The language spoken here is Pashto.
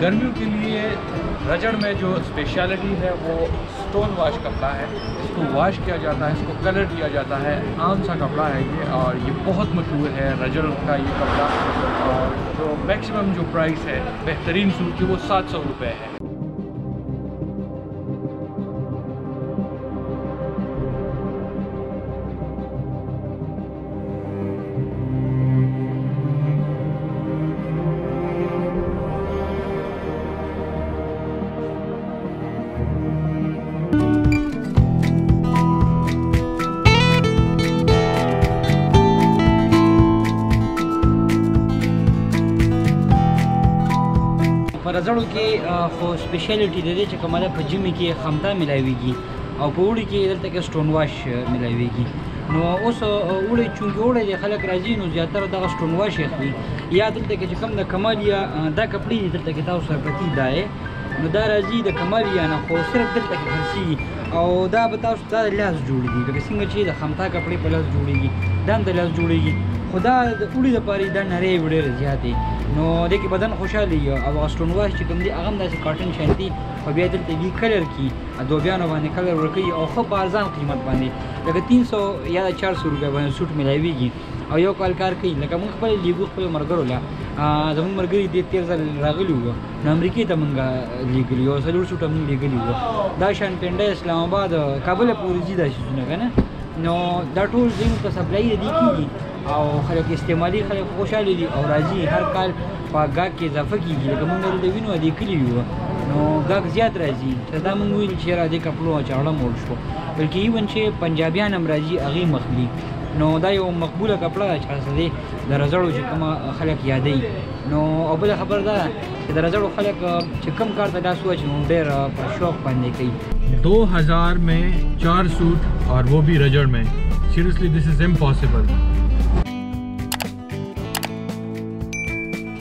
गर्मियों के लिए रजड़ में जो स्पेशलिटी है वो स्टोन वॉश कपड़ा है। इसको वॉश किया जाता है, इसको कलर दिया जाता है। आम सा कपड़ा है ये और ये बहुत मशहूर है रजड़ का ये कपड़ा। और जो मैक्सिमम जो प्राइस है बेहतरीन सूट की वो 700 रुपये है। रजड़ों के खो स्पेशलिटी दे दे چې کومه په جمی کې خمتا ملایويږي او په وړي کې دلته کې سټون واش ملایويږي نو اوس وړي چونګي وړي د خلک راځي نو زیاتره دغه سټون واش اخلي یا دلته کې چې کوم د کمالیا دا کپړې دلته کې تاسو سره پتی دی نو دا راځي د کمالیا نه خو صرف دلته کې خرسي او دا به تاسو ته لاس جوړیږي لکه څنګه چې د خمتا کپړې په لاس جوړیږي دا د لاس جوړیږي خدا د وړي لپاره دا نری وړي زیاتې نو د کې بدن خوشاله او سټون واش چې کوم دی هغه داسې کاټن شانتي او بیا دلته وی کلر کی ادوبیانو باندې کلر ورکوي او خو په ارزان قیمت باندې لکه 300 یا 400 روپیا باندې سوټ ملایويږي او یو کال کار کوي لکه موږ خپل لیګو خپل مرګرو لا زموږ مرګري د 13 ځل راغلی وو نو امریکا ته موږ لیګلی او سلور سوټ موږ لیګلی وو دا شان پنده اسلام آباد کابل پورې دي دا شونه کنه نو دا ټول زموږ ته سپلای دي کیږي او خلک استعمالي خلک خوشاله دي او راځي هر کال په غاګ کې اضافه کیږي لکه موږ د وینو د کلی وو نو غاګ زیات راځي دا موږ ویل چې را دې کپلو چاړه مول شو بلکې ایون چې پنجابیان هم راځي هغه مخلي نو دا یو مقبوله کپړه چې څه د رزړو چې کوم خلک یادې نو او بل خبر ده چې د رزړو خلک چې کم کار ته دا سوچ نو ډېر په شوق باندې کوي 2000 में 4 सूट और वो भी रजड़ में। Seriously this is impossible.